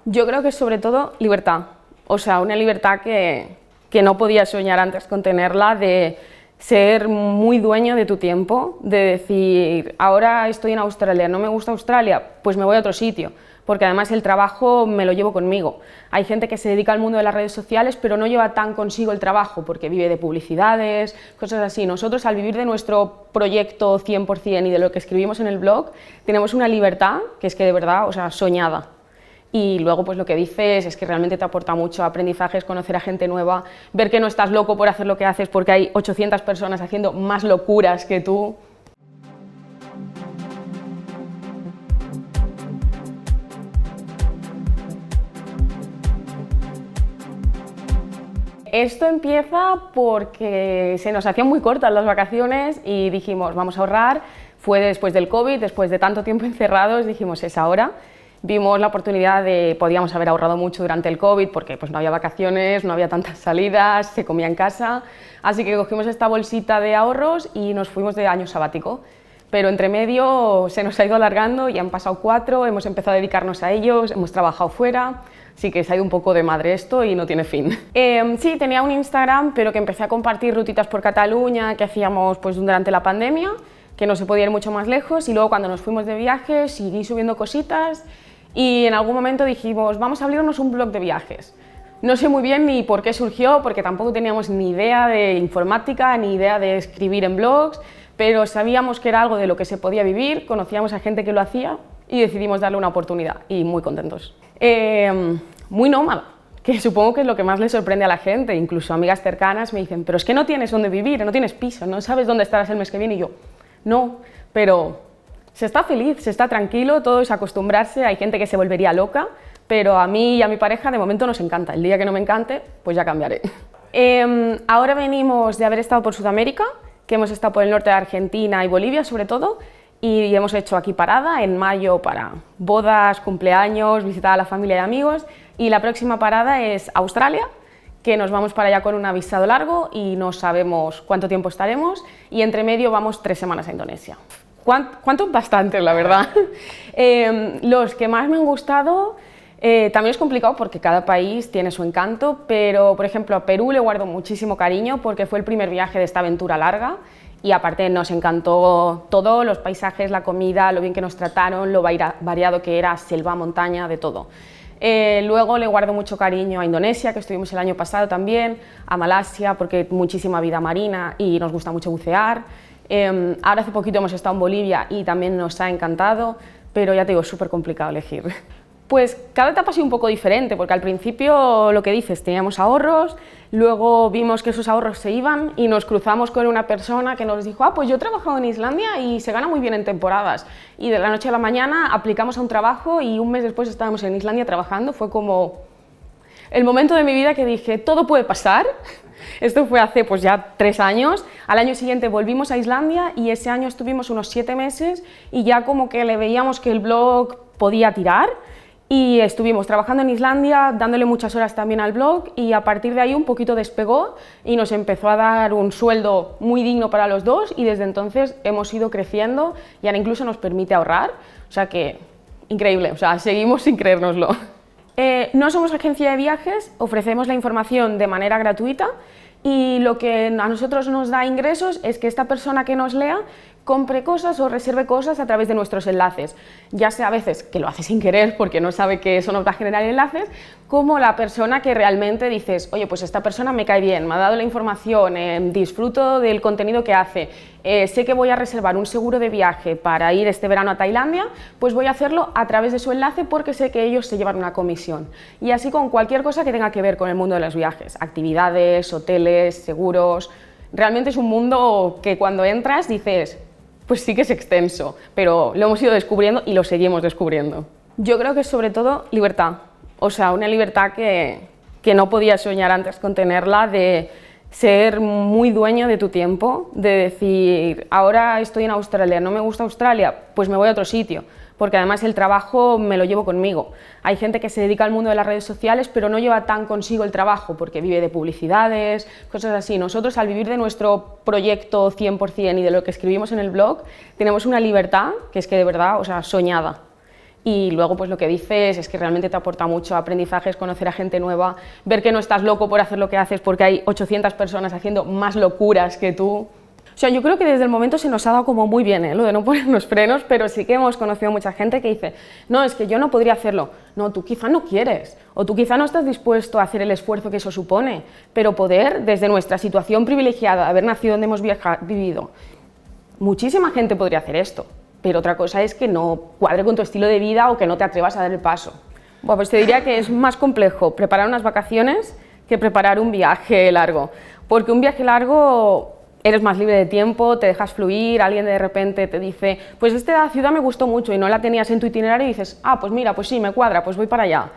Yo creo que sobre todo libertad, o sea, una libertad que no podías soñar antes con tenerla, de ser muy dueño de tu tiempo, de decir, ahora estoy en Australia, no me gusta Australia, pues me voy a otro sitio, porque además el trabajo me lo llevo conmigo. Hay gente que se dedica al mundo de las redes sociales, pero no lleva tan consigo el trabajo, porque vive de publicidades, cosas así. Nosotros, al vivir de nuestro proyecto 100% y de lo que escribimos en el blog, tenemos una libertad que es que de verdad, o sea, soñada. Y luego pues lo que dices es que realmente te aporta mucho aprendizajes, conocer a gente nueva, ver que no estás loco por hacer lo que haces porque hay 800 personas haciendo más locuras que tú. Esto empieza porque se nos hacían muy cortas las vacaciones y dijimos, vamos a ahorrar. Fue después del COVID, después de tanto tiempo encerrados, dijimos, es ahora. Vimos la oportunidad podíamos haber ahorrado mucho durante el COVID porque pues, no había vacaciones, no había tantas salidas, se comía en casa, así que cogimos esta bolsita de ahorros y nos fuimos de año sabático. Pero entre medio se nos ha ido alargando y han pasado 4, hemos empezado a dedicarnos a ellos, hemos trabajado fuera, así que se ha ido un poco de madre esto y no tiene fin. Sí, tenía un Instagram, pero que empecé a compartir rutitas por Cataluña que hacíamos pues, durante la pandemia, que no se podía ir mucho más lejos, y luego cuando nos fuimos de viaje seguí subiendo cositas. Y en algún momento dijimos, vamos a abrirnos un blog de viajes. No sé muy bien ni por qué surgió, porque tampoco teníamos ni idea de informática, ni idea de escribir en blogs, pero sabíamos que era algo de lo que se podía vivir, conocíamos a gente que lo hacía y decidimos darle una oportunidad, y muy contentos. Muy nómada, que supongo que es lo que más le sorprende a la gente, incluso amigas cercanas me dicen, pero es que no tienes dónde vivir, no tienes piso, no sabes dónde estarás el mes que viene, y yo, no, pero se está feliz, se está tranquilo, todo es acostumbrarse. Hay gente que se volvería loca, pero a mí y a mi pareja de momento nos encanta. El día que no me encante, pues ya cambiaré. Ahora venimos de haber estado por Sudamérica, que hemos estado por el norte de Argentina y Bolivia sobre todo, y hemos hecho aquí parada en mayo para bodas, cumpleaños, visitar a la familia y amigos, y la próxima parada es Australia, que nos vamos para allá con un visado largo y no sabemos cuánto tiempo estaremos, y entre medio vamos 3 semanas a Indonesia. ¿Cuántos? Bastantes, la verdad. Los que más me han gustado, también es complicado porque cada país tiene su encanto, pero por ejemplo a Perú le guardo muchísimo cariño porque fue el primer viaje de esta aventura larga y aparte nos encantó todo, los paisajes, la comida, lo bien que nos trataron, lo variado que era, selva, montaña, de todo. Luego le guardo mucho cariño a Indonesia, que estuvimos el año pasado también, a Malasia porque muchísima vida marina y nos gusta mucho bucear. Ahora hace poquito hemos estado en Bolivia y también nos ha encantado, pero ya te digo, es súper complicado elegir. Pues cada etapa ha sido un poco diferente, porque al principio, lo que dices, teníamos ahorros, luego vimos que esos ahorros se iban y nos cruzamos con una persona que nos dijo, pues yo he trabajado en Islandia y se gana muy bien en temporadas. Y de la noche a la mañana aplicamos a un trabajo y un mes después estábamos en Islandia trabajando. Fue como el momento de mi vida que dije, todo puede pasar. Esto fue hace pues ya 3 años, al año siguiente volvimos a Islandia y ese año estuvimos unos 7 meses y ya como que le veíamos que el blog podía tirar y estuvimos trabajando en Islandia, dándole muchas horas también al blog y a partir de ahí un poquito despegó y nos empezó a dar un sueldo muy digno para los dos y desde entonces hemos ido creciendo y ahora incluso nos permite ahorrar, o sea que increíble, o sea, seguimos sin creérnoslo. No somos agencia de viajes, ofrecemos la información de manera gratuita y lo que a nosotros nos da ingresos es que esta persona que nos lea compre cosas o reserve cosas a través de nuestros enlaces, ya sea a veces que lo hace sin querer porque no sabe que eso nos va a generar enlaces, como la persona que realmente dices, oye, pues esta persona me cae bien, me ha dado la información, disfruto del contenido que hace, sé que voy a reservar un seguro de viaje para ir este verano a Tailandia, pues voy a hacerlo a través de su enlace porque sé que ellos se llevan una comisión. Y así con cualquier cosa que tenga que ver con el mundo de los viajes, actividades, hoteles, seguros. Realmente es un mundo que cuando entras dices, pues sí que es extenso, pero lo hemos ido descubriendo y lo seguimos descubriendo. Yo creo que es sobre todo libertad, o sea, una libertad que no podías soñar antes con tenerla, de ser muy dueño de tu tiempo, de decir, ahora estoy en Australia, no me gusta Australia, pues me voy a otro sitio, porque además el trabajo me lo llevo conmigo. Hay gente que se dedica al mundo de las redes sociales, pero no lleva tan consigo el trabajo, porque vive de publicidades, cosas así. Nosotros, al vivir de nuestro proyecto 100% y de lo que escribimos en el blog, tenemos una libertad que es que de verdad, o sea, soñada. y luego pues lo que dices es que realmente te aporta mucho aprendizajes, conocer a gente nueva, ver que no estás loco por hacer lo que haces porque hay 800 personas haciendo más locuras que tú. O sea, yo creo que desde el momento se nos ha dado como muy bien, lo de no ponernos frenos, pero sí que hemos conocido mucha gente que dice, no, es que yo no podría hacerlo. No, tú quizá no quieres, o tú quizá no estás dispuesto a hacer el esfuerzo que eso supone, pero poder, desde nuestra situación privilegiada, de haber nacido donde hemos vivido, muchísima gente podría hacer esto, pero otra cosa es que no cuadre con tu estilo de vida o que no te atrevas a dar el paso. Bueno, pues te diría que es más complejo preparar unas vacaciones que preparar un viaje largo, porque un viaje largo eres más libre de tiempo, te dejas fluir, alguien de repente te dice, pues esta ciudad me gustó mucho y no la tenías en tu itinerario y dices, ah, pues mira, pues sí, me cuadra, pues voy para allá.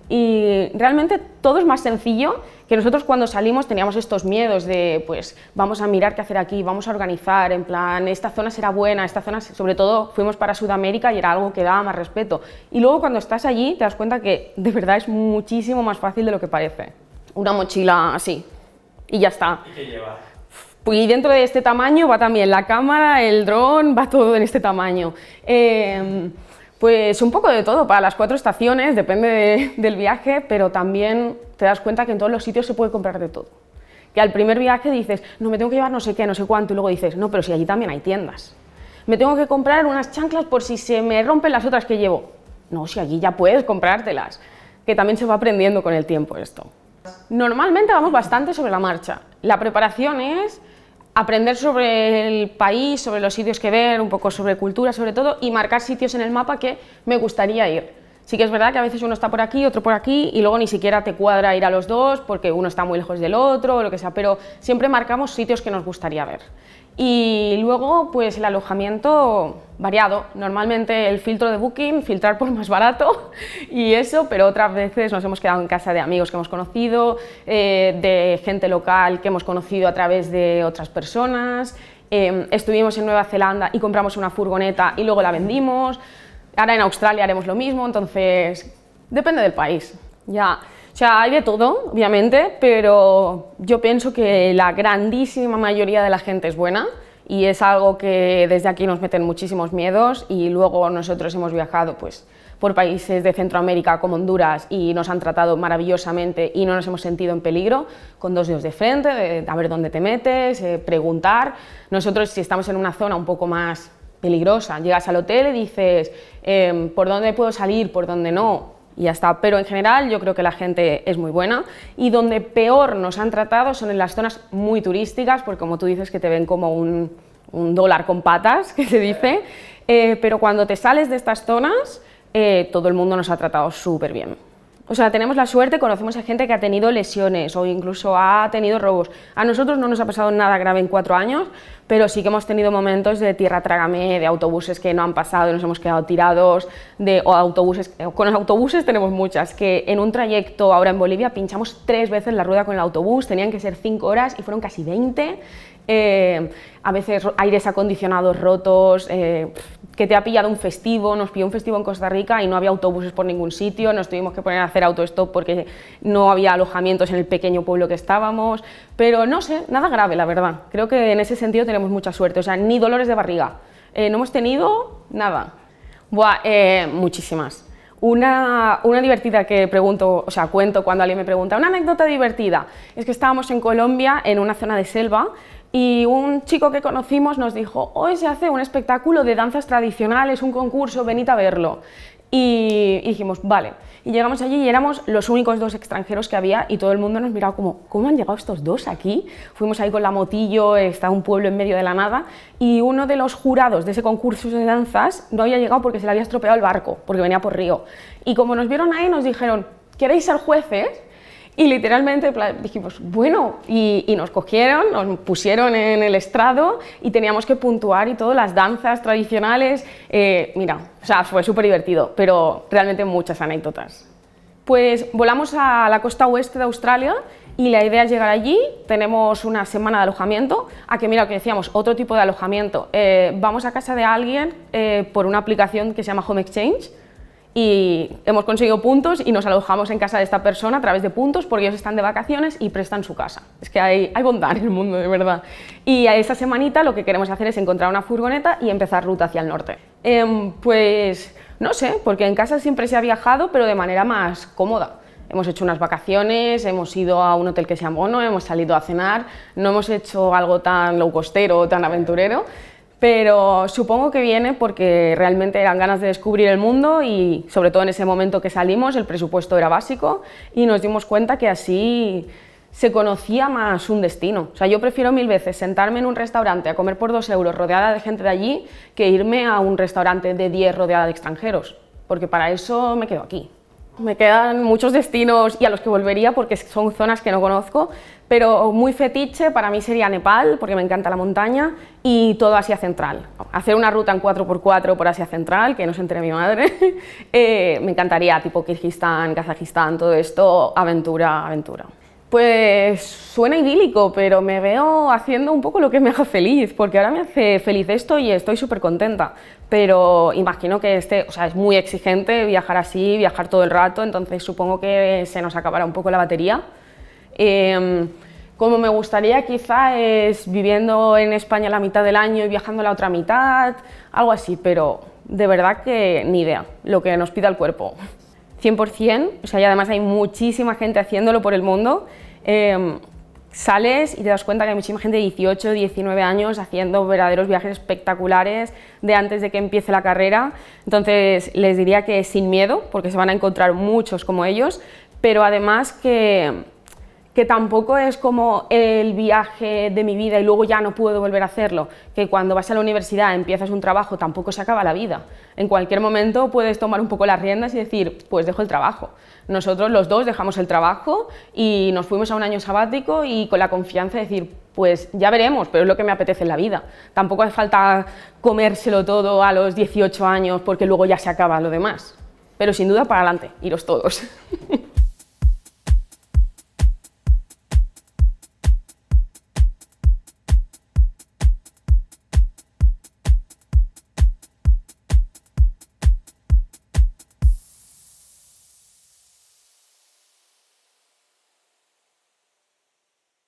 Y realmente todo es más sencillo, que nosotros cuando salimos teníamos estos miedos de, pues vamos a mirar qué hacer aquí, vamos a organizar, en plan, esta zona será buena, esta zona, sobre todo fuimos para Sudamérica y era algo que daba más respeto. Y luego cuando estás allí te das cuenta que de verdad es muchísimo más fácil de lo que parece. Una mochila así, y ya está. ¿Y qué lleva? Y dentro de este tamaño va también la cámara, el dron, va todo en este tamaño. Pues un poco de todo, para las 4 estaciones, depende del viaje, pero también te das cuenta que en todos los sitios se puede comprar de todo. Que al primer viaje dices, no, me tengo que llevar no sé qué, no sé cuánto, y luego dices, no, pero si allí también hay tiendas. Me tengo que comprar unas chanclas por si se me rompen las otras que llevo. No, si allí ya puedes comprártelas, que también se va aprendiendo con el tiempo esto. Normalmente vamos bastante sobre la marcha. La preparación es aprender sobre el país, sobre los sitios que ver, un poco sobre cultura sobre todo, y marcar sitios en el mapa que me gustaría ir. Sí que es verdad que a veces uno está por aquí, otro por aquí, y luego ni siquiera te cuadra ir a los dos porque uno está muy lejos del otro o lo que sea, pero siempre marcamos sitios que nos gustaría ver. Y luego, pues el alojamiento variado, normalmente el filtro de Booking, filtrar por más barato y eso, pero otras veces nos hemos quedado en casa de amigos que hemos conocido, de gente local que hemos conocido a través de otras personas, estuvimos en Nueva Zelanda y compramos una furgoneta y luego la vendimos, ahora en Australia haremos lo mismo, entonces depende del país, ya. O sea, hay de todo, obviamente, pero yo pienso que la grandísima mayoría de la gente es buena y es algo que desde aquí nos meten muchísimos miedos y luego nosotros hemos viajado pues, por países de Centroamérica como Honduras y nos han tratado maravillosamente y no nos hemos sentido en peligro, con 2 dedos de frente, de a ver dónde te metes, preguntar. Nosotros si estamos en una zona un poco más peligrosa, llegas al hotel y dices ¿por dónde puedo salir, por dónde no? Y ya está, pero en general yo creo que la gente es muy buena y donde peor nos han tratado son en las zonas muy turísticas, porque como tú dices que te ven como un dólar con patas, que se dice, pero cuando te sales de estas zonas todo el mundo nos ha tratado súper bien. O sea, tenemos la suerte, conocemos a gente que ha tenido lesiones o incluso ha tenido robos. A nosotros no nos ha pasado nada grave en 4 años, pero sí que hemos tenido momentos de tierra trágame, de autobuses que no han pasado y nos hemos quedado tirados, con los autobuses tenemos muchas, que en un trayecto ahora en Bolivia pinchamos 3 veces la rueda con el autobús, tenían que ser 5 horas y fueron casi 20. A veces aires acondicionados rotos, que te ha pillado un festivo, nos pilló un festivo en Costa Rica y no había autobuses por ningún sitio, nos tuvimos que poner a hacer autostop porque no había alojamientos en el pequeño pueblo que estábamos, pero no sé, nada grave la verdad, creo que en ese sentido tenemos mucha suerte, o sea, ni dolores de barriga, no hemos tenido nada. Buah, muchísimas. Una divertida que cuento cuando alguien me pregunta, una anécdota divertida, es que estábamos en Colombia en una zona de selva y un chico que conocimos nos dijo, hoy se hace un espectáculo de danzas tradicionales, un concurso, venid a verlo. Y dijimos, vale. Y llegamos allí y éramos los únicos 2 extranjeros que había y todo el mundo nos miraba como, ¿cómo han llegado estos 2 aquí? Fuimos ahí con la motillo, está un pueblo en medio de la nada y uno de los jurados de ese concurso de danzas no había llegado porque se le había estropeado el barco, porque venía por río. Y como nos vieron ahí nos dijeron, ¿queréis ser jueces? Y literalmente dijimos, bueno, y nos cogieron, nos pusieron en el estrado y teníamos que puntuar y todo, las danzas tradicionales, mira, o sea, fue súper divertido, pero realmente muchas anécdotas. Pues volamos a la costa oeste de Australia y la idea es llegar allí, tenemos una semana de alojamiento, que mira, lo que decíamos, otro tipo de alojamiento, vamos a casa de alguien por una aplicación que se llama Home Exchange, y hemos conseguido puntos y nos alojamos en casa de esta persona a través de puntos porque ellos están de vacaciones y prestan su casa. Es que hay bondad en el mundo, de verdad. Y a esa semanita lo que queremos hacer es encontrar una furgoneta y empezar ruta hacia el norte. Pues No sé, porque en casa siempre se ha viajado, pero de manera más cómoda. Hemos hecho unas vacaciones, hemos ido a un hotel que sea mono, hemos salido a cenar, no hemos hecho algo tan low costero, tan aventurero, pero supongo que viene porque realmente eran ganas de descubrir el mundo y sobre todo en ese momento que salimos el presupuesto era básico y nos dimos cuenta que así se conocía más un destino. O sea, yo prefiero 1000 veces sentarme en un restaurante a comer por 2 euros rodeada de gente de allí que irme a un restaurante de 10 rodeada de extranjeros, porque para eso me quedo aquí. Me quedan muchos destinos y a los que volvería porque son zonas que no conozco, pero muy fetiche para mí sería Nepal, porque me encanta la montaña, y todo Asia Central. Hacer una ruta en 4x4 por Asia Central, que no se entere mi madre, me encantaría, tipo Kirguistán, Kazajistán, todo esto, aventura, aventura. Pues suena idílico, pero me veo haciendo un poco lo que me haga feliz, porque ahora me hace feliz esto y estoy súper contenta, pero imagino que o sea, es muy exigente viajar así, viajar todo el rato, entonces supongo que se nos acabará un poco la batería. Como me gustaría quizá es viviendo en España la mitad del año y viajando la otra mitad, algo así, pero de verdad que ni idea, lo que nos pida el cuerpo. 100%, o sea, y además hay muchísima gente haciéndolo por el mundo. Sales y te das cuenta que hay muchísima gente de 18, 19 años haciendo verdaderos viajes espectaculares de antes de que empiece la carrera. Entonces les diría que sin miedo, porque se van a encontrar muchos como ellos, pero además que tampoco es como el viaje de mi vida y luego ya no puedo volver a hacerlo, que cuando vas a la universidad empiezas un trabajo, tampoco se acaba la vida. En cualquier momento puedes tomar un poco las riendas y decir, pues dejo el trabajo. Nosotros los dos dejamos el trabajo y nos fuimos a un año sabático y con la confianza de decir, pues ya veremos, pero es lo que me apetece en la vida. Tampoco hace falta comérselo todo a los 18 años porque luego ya se acaba lo demás. Pero sin duda para adelante, iros todos.